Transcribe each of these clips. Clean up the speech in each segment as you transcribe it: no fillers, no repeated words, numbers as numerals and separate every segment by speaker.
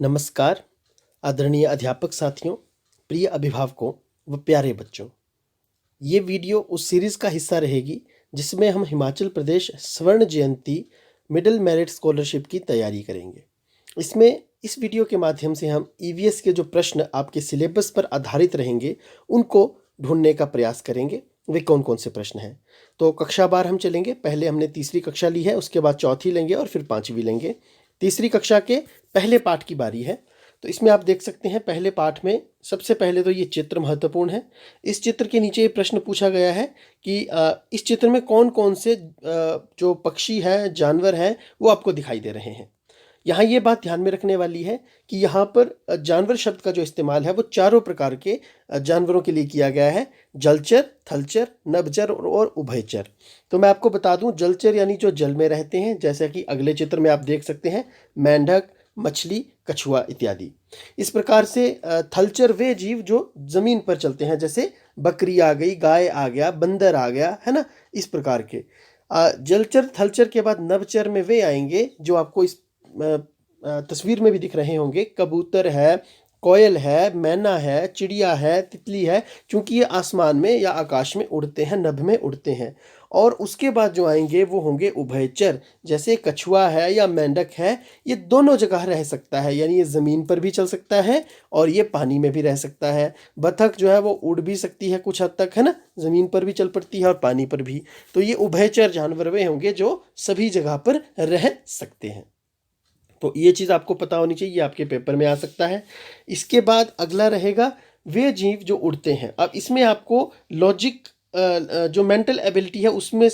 Speaker 1: नमस्कार आदरणीय अध्यापक साथियों, प्रिय अभिभावकों व प्यारे बच्चों। ये वीडियो उस सीरीज़ का हिस्सा रहेगी जिसमें हम हिमाचल प्रदेश स्वर्ण जयंती मिडिल मेरिट स्कॉलरशिप की तैयारी करेंगे। इसमें इस वीडियो के माध्यम से हम ईवीएस के जो प्रश्न आपके सिलेबस पर आधारित रहेंगे उनको ढूंढने का प्रयास करेंगे। वे कौन कौन से प्रश्न हैं। तो कक्षावार हम चलेंगे। पहले हमने तीसरी कक्षा ली है, उसके बाद चौथी लेंगे और फिर पाँचवीं लेंगे। तीसरी कक्षा के पहले पाठ की बारी है। तो इसमें आप देख सकते हैं पहले पाठ में सबसे पहले तो ये चित्र महत्वपूर्ण है। इस चित्र के नीचे ये प्रश्न पूछा गया है कि इस चित्र में कौन कौन से जो पक्षी है, जानवर हैं, वो आपको दिखाई दे रहे हैं। यहाँ ये बात ध्यान में रखने वाली है कि यहाँ पर जानवर शब्द का जो इस्तेमाल है वो चारों प्रकार के जानवरों के लिए किया गया है: जलचर, थलचर, नभचर और उभयचर। तो मैं आपको बता दूं, जलचर यानी जो जल में रहते हैं, जैसा कि अगले चित्र में आप देख सकते हैं, मेंढक, मछली, कछुआ इत्यादि। इस प्रकार से थलचर वे जीव जो जमीन पर चलते हैं, जैसे बकरी आ गई, गाय आ गया, बंदर आ गया, है ना, इस प्रकार के। जलचर थलचर के बाद नभचर में वे आएंगे जो आपको इस तस्वीर में भी दिख रहे होंगे। कबूतर है, कोयल है, मैना है, चिड़िया है, तितली है, क्योंकि ये आसमान में या आकाश में उड़ते हैं, नभ में उड़ते हैं। और उसके बाद जो आएंगे वो होंगे उभयचर, जैसे कछुआ है या मेंढक है। ये दोनों जगह रह सकता है, यानी ये ज़मीन पर भी चल सकता है और ये पानी में भी रह सकता है। बतख जो है वो उड़ भी सकती है कुछ हद तक, है ना, ज़मीन पर भी चल पड़ती है और पानी पर भी। तो ये उभयचर जानवर वे होंगे जो सभी जगह पर रह सकते हैं। तो ये चीज़ आपको पता होनी चाहिए, आपके पेपर में आ सकता है। इसके बाद अगला रहेगा वे जीव जो उड़ते हैं। अब इसमें आपको लॉजिक जो मेंटल एबिलिटी है उसमें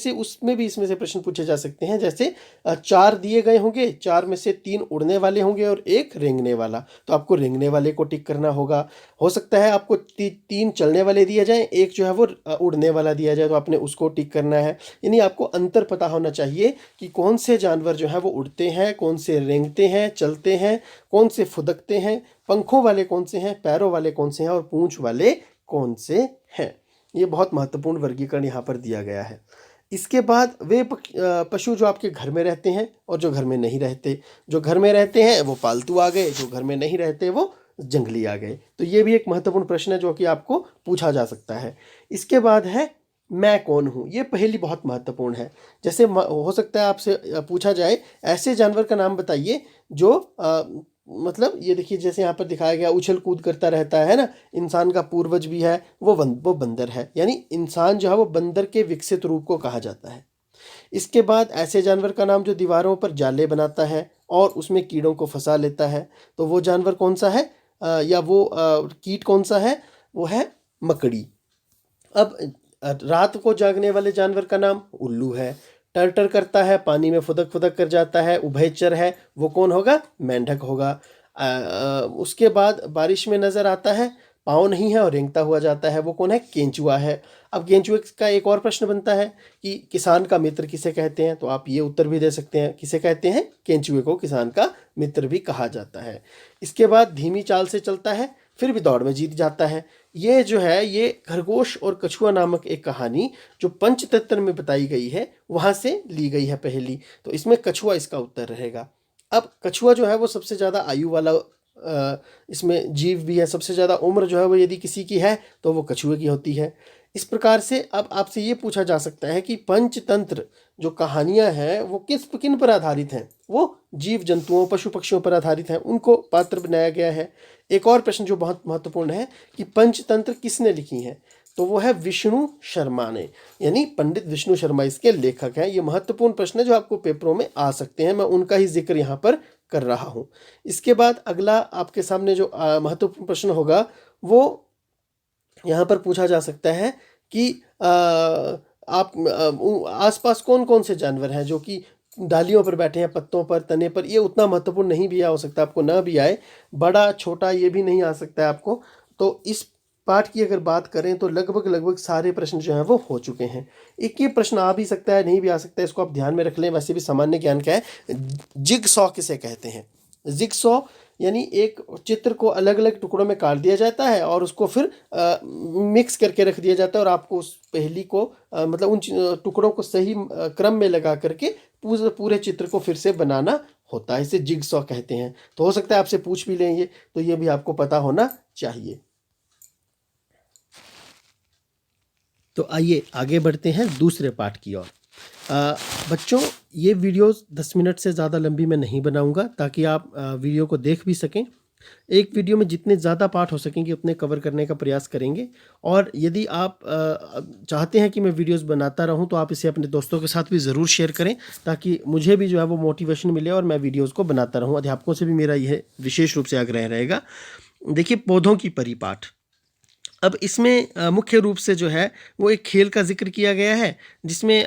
Speaker 1: भी इसमें से प्रश्न पूछे जा सकते हैं। जैसे चार दिए गए होंगे, चार में से तीन उड़ने वाले होंगे और एक रेंगने वाला, तो आपको रेंगने वाले को टिक करना होगा। हो सकता है आपको तीन चलने वाले दिए जाएं, एक जो है वो उड़ने वाला दिया जाए, तो आपने उसको टिक करना है। यानी आपको अंतर पता होना चाहिए कि कौन से जानवर जो है वो उड़ते हैं, कौन से रेंगते हैं, चलते हैं, कौन से फुदकते हैं, पंखों वाले कौन से हैं, पैरों वाले कौन से हैं और पूंछ वाले कौन से हैं। ये बहुत महत्वपूर्ण वर्गीकरण यहाँ पर दिया गया है। इसके बाद वे पशु जो आपके घर में रहते हैं और जो घर में नहीं रहते। जो घर में रहते हैं वो पालतू आ गए, जो घर में नहीं रहते वो जंगली आ गए। तो ये भी एक महत्वपूर्ण प्रश्न है जो कि आपको पूछा जा सकता है। इसके बाद है मैं कौन हूँ। ये पहेली बहुत महत्वपूर्ण है। जैसे हो सकता है आपसे पूछा जाए ऐसे जानवर का नाम बताइए जो मतलब ये देखिए, जैसे यहाँ पर दिखाया गया, उछल कूद करता रहता है ना, इंसान का पूर्वज भी है, वो बंदर है। यानी इंसान जो है वो बंदर के विकसित रूप को कहा जाता है। इसके बाद ऐसे जानवर का नाम जो दीवारों पर जाले बनाता है और उसमें कीड़ों को फंसा लेता है, तो वो जानवर कौन सा है, या वो कीट कौन सा है? वो है मकड़ी। अब रात को जागने वाले जानवर का नाम उल्लू है। टर करता है, पानी में फुदक फुदक कर जाता है, उभयचर है, वो कौन होगा? मेंढक होगा। उसके बाद बारिश में नजर आता है, पाँव नहीं है और रेंगता हुआ जाता है, वो कौन है? केंचुआ है। अब केंचुए का एक और प्रश्न बनता है कि किसान का मित्र किसे कहते हैं, तो आप ये उत्तर भी दे सकते हैं, किसे कहते हैं? केंचुए को किसान का मित्र भी कहा जाता है। इसके बाद धीमी चाल से चलता है, फिर भी दौड़ में जीत जाता है। ये जो है ये खरगोश और कछुआ नामक एक कहानी जो पंचतंत्र में बताई गई है वहां से ली गई है पहेली। तो इसमें कछुआ इसका उत्तर रहेगा। अब कछुआ जो है वो सबसे ज़्यादा आयु वाला इसमें जीव भी है। सबसे ज़्यादा उम्र जो है वो यदि किसी की है तो वो कछुए की होती है। इस प्रकार से अब आपसे ये पूछा जा सकता है कि पंचतंत्र जो कहानियां हैं वो किन पर आधारित हैं? वो जीव जंतुओं, पशु पक्षियों पर आधारित हैं, उनको पात्र बनाया गया है। एक और प्रश्न जो बहुत महत्वपूर्ण है कि पंचतंत्र किसने लिखी है, तो वो है विष्णु शर्मा ने, यानी पंडित विष्णु शर्मा इसके लेखक हैं। ये महत्वपूर्ण प्रश्न है जो आपको पेपरों में आ सकते हैं, मैं उनका ही जिक्र यहाँ पर कर रहा हूँ। इसके बाद अगला आपके सामने जो महत्वपूर्ण प्रश्न होगा वो यहाँ पर पूछा जा सकता है कि आप आसपास कौन कौन से जानवर हैं जो कि डालियों पर बैठे हैं, पत्तों पर, तने पर। ये उतना महत्वपूर्ण नहीं भी हो सकता, आपको ना भी आए, बड़ा छोटा ये भी नहीं आ सकता है आपको। तो इस पाठ की अगर बात करें तो लगभग सारे प्रश्न जो हैं वो हो चुके हैं। एक ये प्रश्न आ भी सकता है, नहीं भी आ सकता है, इसको आप ध्यान में रख लें। वैसे भी सामान्य ज्ञान का है। जिगसॉ किसे कहते हैं? जिगसॉ यानी एक चित्र को अलग अलग टुकड़ों में काट दिया जाता है और उसको फिर मिक्स करके रख दिया जाता है, और आपको उस पहेली को मतलब उन टुकड़ों को सही क्रम में लगा करके पूरे चित्र को फिर से बनाना होता है, इसे जिगसॉ कहते हैं। तो हो सकता है आपसे पूछ भी लेंगे, तो ये भी आपको पता होना चाहिए। तो आइए आगे बढ़ते हैं दूसरे पार्ट की ओर। बच्चों, ये वीडियो 10 मिनट से ज़्यादा लंबी मैं नहीं बनाऊंगा, ताकि आप वीडियो को देख भी सकें। एक वीडियो में जितने ज़्यादा पार्ट हो सकेंगे उतने कवर करने का प्रयास करेंगे। और यदि आप चाहते हैं कि मैं वीडियोस बनाता रहूं, तो आप इसे अपने दोस्तों के साथ भी ज़रूर शेयर करें, ताकि मुझे भी जो है वो मोटिवेशन मिले और मैं वीडियोस को बनाता रहूं। अध्यापकों से भी मेरा यह विशेष रूप से आग्रह रहेगा। देखिए, पौधों की परिपाठ। अब इसमें मुख्य रूप से जो है वो एक खेल का जिक्र किया गया है, जिसमें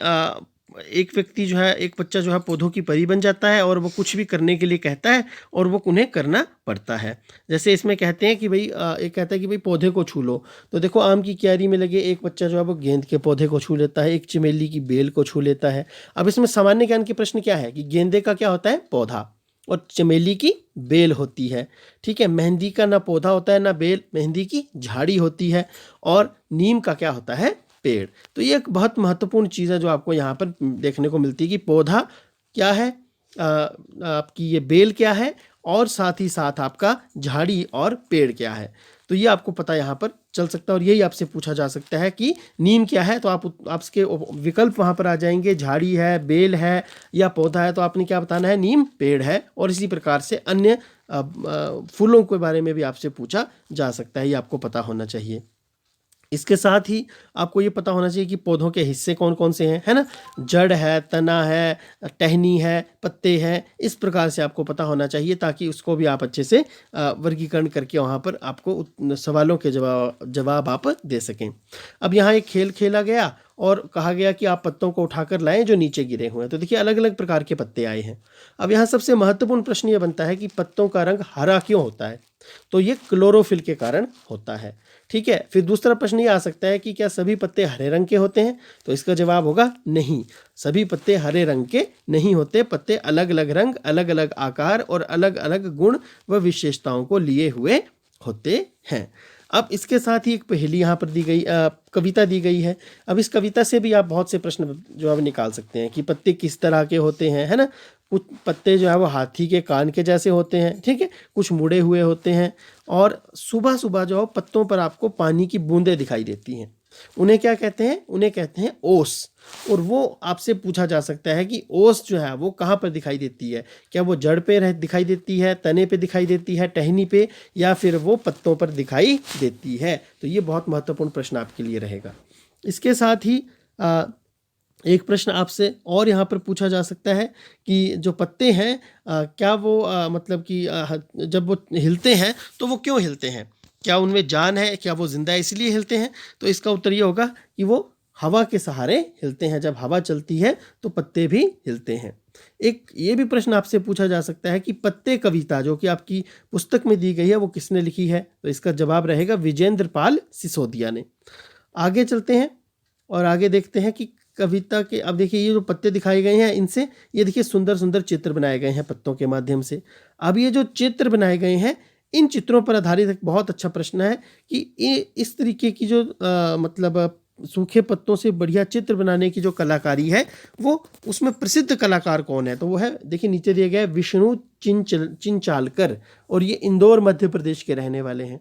Speaker 1: एक व्यक्ति जो है, एक बच्चा जो है पौधों की परी बन जाता है और वो कुछ भी करने के लिए कहता है और वो उन्हें करना पड़ता है। जैसे इसमें कहते हैं कि भाई एक कहता है कि भाई पौधे को छू लो, तो देखो आम की क्यारी में लगे एक बच्चा जो है वो गेंद के पौधे को छू लेता है, एक चमेली की बेल को छू लेता है। अब इसमें सामान्य ज्ञान के प्रश्न क्या है कि गेंदे का क्या होता है, पौधा, और चमेली की बेल होती है। ठीक है, मेहंदी का ना पौधा होता है ना बेल, मेहंदी की झाड़ी होती है। और नीम का क्या होता है, पेड़। तो ये एक बहुत महत्वपूर्ण चीज़ है जो आपको यहाँ पर देखने को मिलती है कि पौधा क्या है, आपकी ये बेल क्या है, और साथ ही साथ आपका झाड़ी और पेड़ क्या है। तो ये आपको पता यहाँ पर चल सकता है। और यही आपसे पूछा जा सकता है कि नीम क्या है, तो आप इसके विकल्प वहाँ पर आ जाएंगे, झाड़ी है, बेल है या पौधा है, तो आपने क्या बताना है, नीम पेड़ है। और इसी प्रकार से अन्य फूलों के बारे में भी आपसे पूछा जा सकता है, ये आपको पता होना चाहिए। इसके साथ ही आपको ये पता होना चाहिए कि पौधों के हिस्से कौन कौन से हैं, है ना। जड़ है, तना है, टहनी है, पत्ते हैं, इस प्रकार से आपको पता होना चाहिए, ताकि उसको भी आप अच्छे से वर्गीकरण करके वहाँ पर आपको सवालों के जवाब आप दे सकें। अब यहाँ एक खेल खेला गया और कहा गया कि आप पत्तों को उठाकर लाएं जो नीचे गिरे हुए हैं। तो देखिए, अलग अलग प्रकार के पत्ते आए हैं। अब यहाँ सबसे महत्वपूर्ण प्रश्न ये बनता है कि पत्तों का रंग हरा क्यों होता है, तो ये क्लोरोफिल के कारण होता है। ठीक है, फिर दूसरा प्रश्न ये आ सकता है कि क्या सभी पत्ते हरे रंग के होते हैं, तो इसका जवाब होगा नहीं, सभी पत्ते हरे रंग के नहीं होते। पत्ते अलग अलग रंग, अलग अलग आकार और अलग अलग गुण व विशेषताओं को लिए हुए होते हैं। अब इसके साथ ही एक पहेली यहाँ पर दी गई, कविता दी गई है। अब इस कविता से भी आप बहुत से प्रश्न जो है निकाल सकते हैं कि पत्ते किस तरह के होते हैं, है ना। कुछ पत्ते जो है वो हाथी के कान के जैसे होते हैं, ठीक है, कुछ मुड़े हुए होते हैं, और सुबह सुबह जो पत्तों पर आपको पानी की बूंदें दिखाई देती हैं। उन्हें क्या कहते हैं, उन्हें कहते हैं ओस। और वो आपसे पूछा जा सकता है कि ओस जो है वो कहाँ पर दिखाई देती है, क्या वो जड़ पे दिखाई देती है, तने पे दिखाई देती है, टहनी पे, या फिर वो पत्तों पर दिखाई देती है। तो ये बहुत महत्वपूर्ण प्रश्न आपके लिए रहेगा। इसके साथ ही एक प्रश्न आपसे और यहाँ पर पूछा जा सकता है कि जो पत्ते हैं क्या वो मतलब कि जब वो हिलते हैं तो वो क्यों हिलते हैं, क्या उनमें जान है, क्या वो जिंदा है इसलिए हिलते हैं। तो इसका उत्तर ये होगा कि वो हवा के सहारे हिलते हैं। जब हवा चलती है तो पत्ते भी हिलते हैं। एक ये भी प्रश्न आपसे पूछा जा सकता है कि पत्ते कविता जो कि आपकी पुस्तक में दी गई है वो किसने लिखी है, तो इसका जवाब रहेगा विजेंद्र पाल सिसोदिया ने। आगे चलते हैं और आगे देखते हैं कि कविता के, अब देखिए ये जो पत्ते दिखाए गए हैं इनसे ये देखिए सुंदर सुंदर चित्र बनाए गए हैं पत्तों के माध्यम से। अब ये जो चित्र बनाए गए हैं इन चित्रों पर आधारित एक बहुत अच्छा प्रश्न है कि ये इस तरीके की जो मतलब सूखे पत्तों से बढ़िया चित्र बनाने की जो कलाकारी है वो उसमें प्रसिद्ध कलाकार कौन है, तो वो है, देखिए नीचे दिया गया है, विष्णु चिंचालकर, और ये इंदौर मध्य प्रदेश के रहने वाले हैं।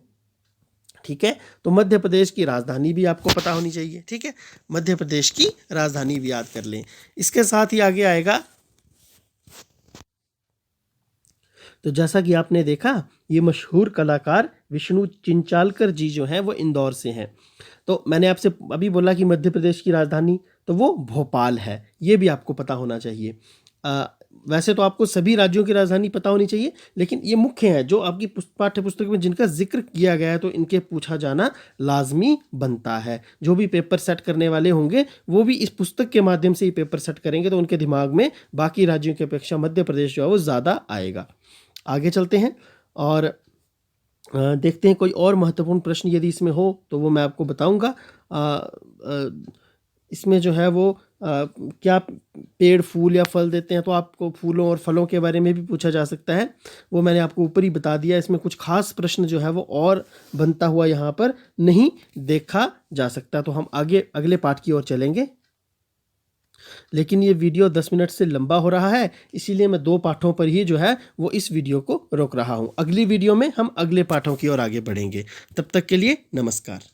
Speaker 1: ठीक है, तो मध्य प्रदेश की राजधानी भी आपको पता होनी चाहिए। ठीक है, मध्य प्रदेश की राजधानी भी याद कर लें। इसके साथ ही आगे आएगा, तो जैसा कि आपने देखा ये मशहूर कलाकार विष्णु चिंचालकर जी जो हैं वो इंदौर से हैं। तो मैंने आपसे अभी बोला कि मध्य प्रदेश की राजधानी, तो वो भोपाल है, ये भी आपको पता होना चाहिए। वैसे तो आपको सभी राज्यों की राजधानी पता होनी चाहिए, लेकिन ये मुख्य है जो आपकी पाठ्य पुस्तक में जिनका जिक्र किया गया है, तो इनके पूछा जाना लाजमी बनता है। जो भी पेपर सेट करने वाले होंगे वो भी इस पुस्तक के माध्यम से ही पेपर सेट करेंगे, तो उनके दिमाग में बाकी राज्यों की अपेक्षा मध्य प्रदेश जो है वो ज़्यादा आएगा। आगे चलते हैं और देखते हैं कोई और महत्वपूर्ण प्रश्न यदि इसमें हो तो वो मैं आपको बताऊंगा। इसमें जो है वो क्या पेड़ फूल या फल देते हैं, तो आपको फूलों और फलों के बारे में भी पूछा जा सकता है, वो मैंने आपको ऊपर ही बता दिया। इसमें कुछ खास प्रश्न जो है वो और बनता हुआ यहाँ पर नहीं देखा जा सकता। तो हम आगे अगले पाठ की ओर चलेंगे। लेकिन ये वीडियो 10 मिनट से लंबा हो रहा है, इसीलिए मैं 2 पाठों पर ही जो है वो इस वीडियो को रोक रहा हूँ। अगली वीडियो में हम अगले पाठों की ओर आगे बढ़ेंगे। तब तक के लिए नमस्कार।